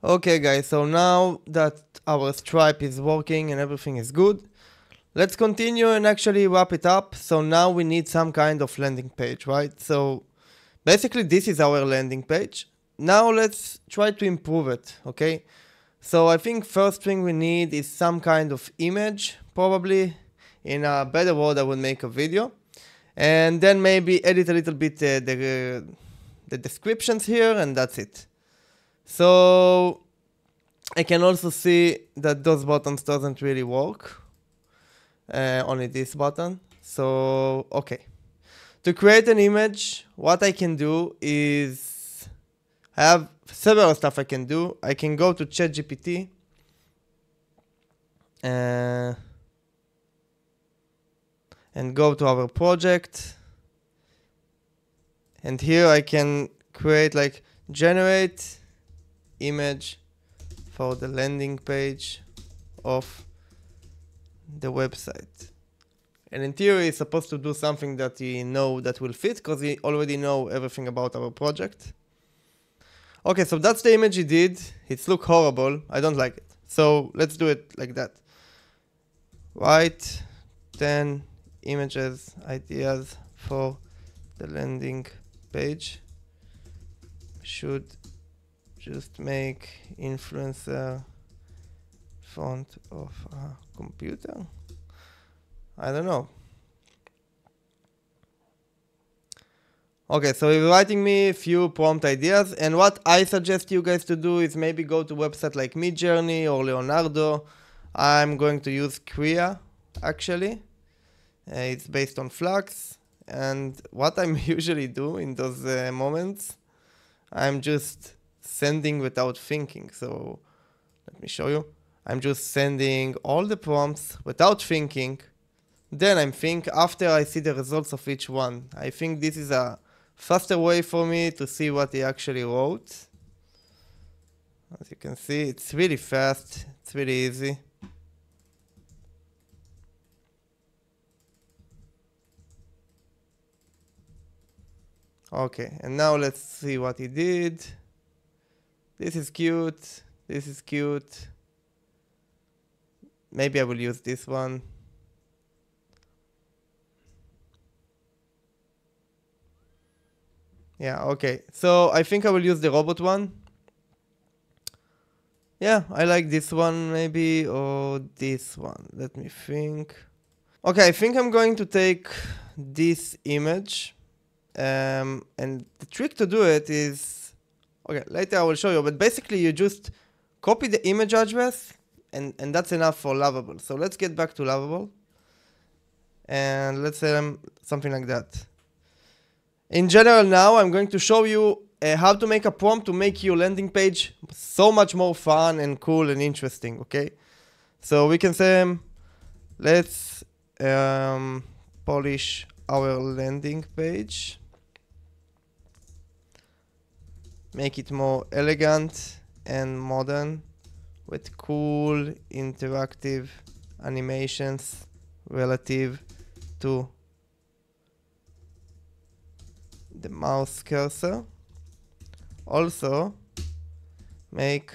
Okay guys, so now that our Stripe is working and everything is good, let's continue and actually wrap it up. So now we need some kind of landing page, right? So basically this is our landing page. Now let's try to improve it, okay? So I think first thing we need is some kind of image, probably. In a better word, I would make a video. And then maybe edit a little bit the descriptions here, and that's it. So I can also see that those buttons doesn't really work. Only this button. So, okay. To create an image, what I can do is I have several stuff I can do. I can go to ChatGPT. And go to our project. And here I can create like generate image for the landing page of the website. And in theory, it's supposed to do something that we know that will fit because we already know everything about our project. Okay, so that's the image he did. It's look horrible. I don't like it. So let's do it like that. Write 10 images, ideas for the landing page. Should just make influencer font of a computer. I don't know. Okay, so he's writing me a few prompt ideas, and what I suggest you guys to do is maybe go to website like Midjourney or Leonardo. I'm going to use Krea actually. It's based on Flux, and what I'm usually do in those moments, I'm just sending without thinking. So let me show you. I'm just sending all the prompts without thinking. Then I'm think after I see the results of each one. I think this is a faster way for me to see what he actually wrote. As you can see, it's really fast. It's really easy. Okay, and now let's see what he did. This is cute. This is cute. Maybe I will use this one. Yeah, okay. So I think I will use the robot one. Yeah, I like this one maybe, or this one. Let me think. Okay, I think I'm going to take this image. And the trick to do it is, okay, later I will show you, but basically you just copy the image address and that's enough for Lovable. So let's get back to Lovable and let's say something like that. In general now, I'm going to show you how to make a prompt to make your landing page so much more fun and cool and interesting, okay? So we can say, let's polish our landing page. Make it more elegant and modern with cool interactive animations relative to the mouse cursor. Also make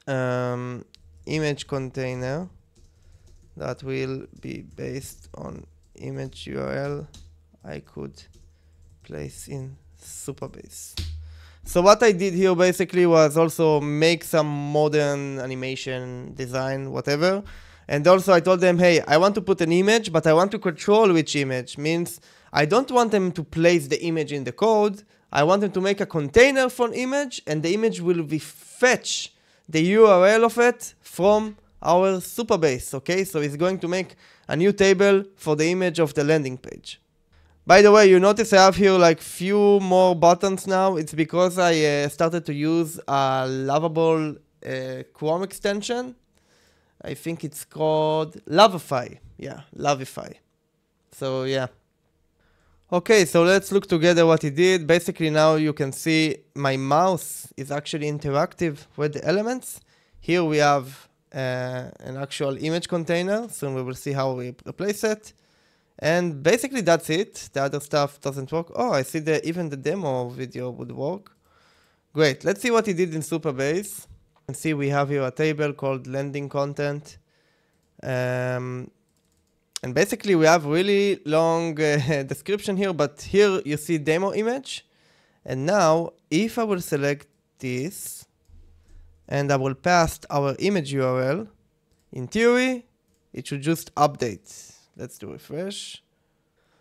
image container that will be based on image URL I could place in Supabase. So what I did here basically was also make some modern animation, design, whatever. And also I told them, hey, I want to put an image, but I want to control which image. Means I don't want them to place the image in the code. I want them to make a container for an image, and the image will be fetch the URL of it from our Supabase, okay? So it's going to make a new table for the image of the landing page. By the way, you notice I have here like few more buttons now. It's because I started to use a Lovable Chrome extension. I think it's called Lovify. Yeah, Lovify. So yeah. Okay, so let's look together what he did. Basically now you can see my mouse is actually interactive with the elements. Here we have an actual image container. Soon we will see how we replace it. And basically that's it. The other stuff doesn't work. Oh, I see that even the demo video would work. Great. Let's see what he did in Supabase. You can see we have here a table called landing content. And basically we have really long description here, but here you see demo image. And now if I will select this and I will pass our image URL, in theory, it should just update. Let's do refresh.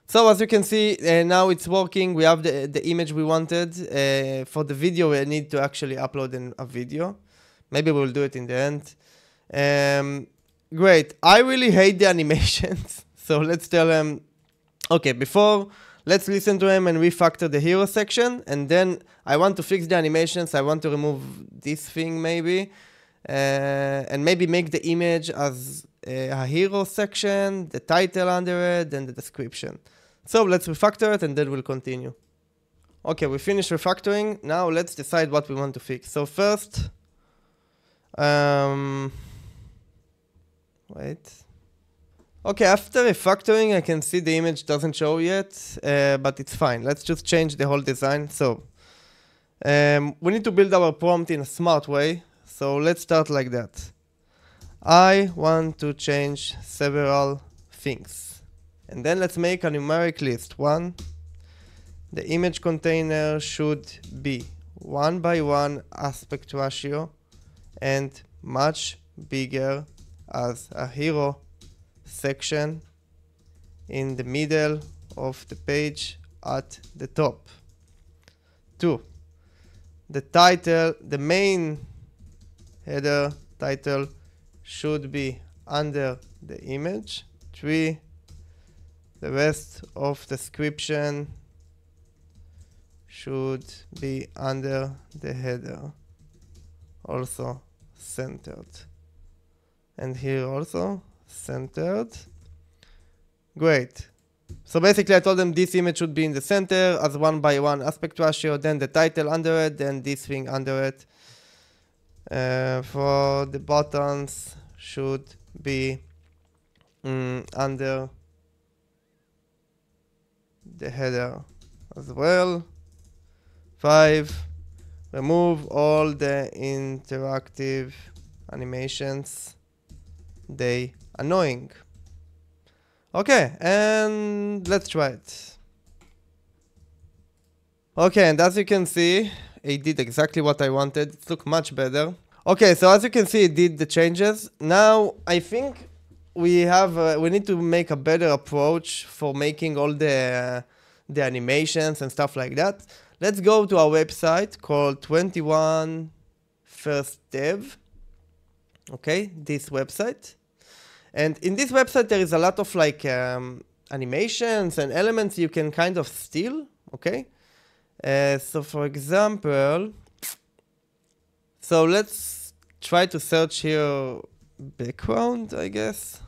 So as you can see, now it's working. We have the image we wanted. For the video, we need to actually upload a video. Maybe we'll do it in the end. Great. I really hate the animations. So let's tell them, okay, before, let's listen to them and refactor the hero section. And then I want to fix the animations. I want to remove this thing maybe. And maybe make the image as a hero section, the title under it, and the description. So let's refactor it and then we'll continue. Okay, we finished refactoring. Now let's decide what we want to fix. So first, wait. Okay, after refactoring, I can see the image doesn't show yet, but it's fine. Let's just change the whole design. So we need to build our prompt in a smart way. So let's start like that. I want to change several things. And then let's make a numeric list. 1, the image container should be 1:1 aspect ratio and much bigger as a hero section in the middle of the page at the top. 2, the title, the main header title should be under the image. 3, the rest of the description should be under the header, also centered. And here also centered. Great. So basically I told them this image should be in the center as 1:1 aspect ratio, then the title under it, then this thing under it. For the buttons should be under the header as well. 5, remove all the interactive animations. They annoying. Okay, and let's try it. Okay, and as you can see, it did exactly what I wanted. It looked much better. Okay, so as you can see, it did the changes. Now, I think we need to make a better approach for making all the animations and stuff like that. Let's go to our website called 21firstdev. Okay, this website. And in this website, there is a lot of like animations and elements you can kind of steal. Okay. So for example, so let's try to search here background, I guess.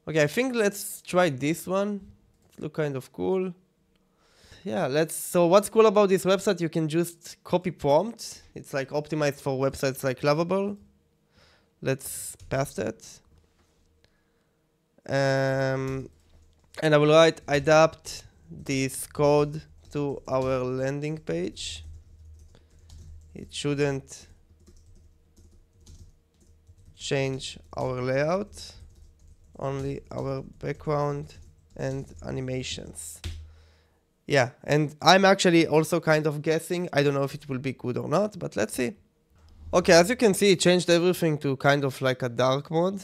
Okay, I think let's try this one. It looks kind of cool. Yeah, so what's cool about this website, you can just copy prompt. It's like optimized for websites like Lovable. Let's paste it. And I will write adapt this code to our landing page. It shouldn't change our layout, only our background and animations. Yeah, and I'm actually also kind of guessing. I don't know if it will be good or not, but let's see. Okay, as you can see, it changed everything to kind of like a dark mode,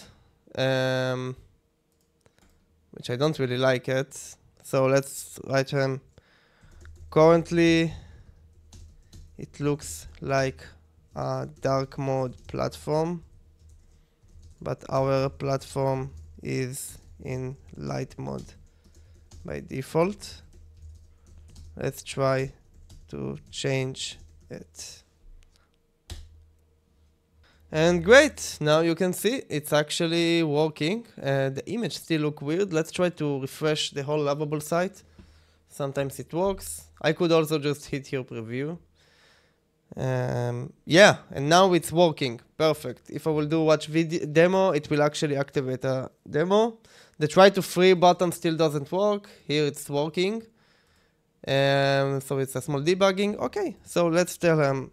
which I don't really like it. So let's write currently it looks like a dark mode platform, but our platform is in light mode by default. Let's try to change it. And great, now you can see it's actually working. The image still look weird. Let's try to refresh the whole Lovable site. Sometimes it works. I could also just hit here preview. Yeah, and now it's working. Perfect. If I will do watch video demo, it will actually activate a demo. The try to free button still doesn't work. Here it's working. So it's a small debugging. Okay, so let's tell them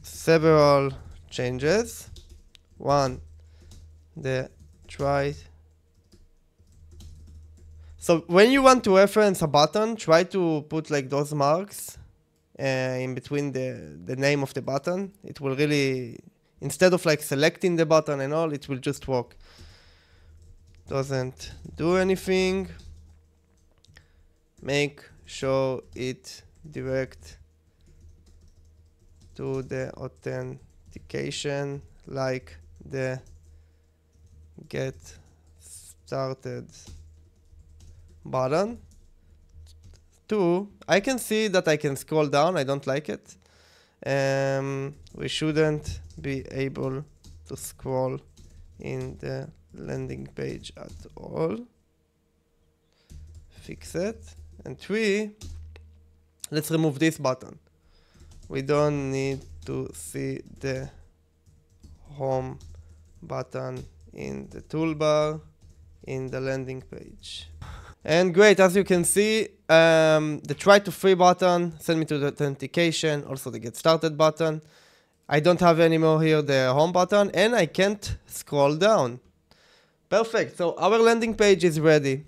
several changes. One, the try. So when you want to reference a button, try to put like those marks in between the name of the button. It will really, instead of like selecting the button and all, it will just work. Doesn't do anything. Make sure it direct to the authentication like the get started button. 2, I can see that I can scroll down. I don't like it. We shouldn't be able to scroll in the landing page at all. Fix it. And 3, let's remove this button. We don't need to see the home button in the toolbar in the landing page. And great, as you can see, the try to free button send me to the authentication, also the get started button. I don't have anymore here the home button, and I can't scroll down. Perfect, so our landing page is ready.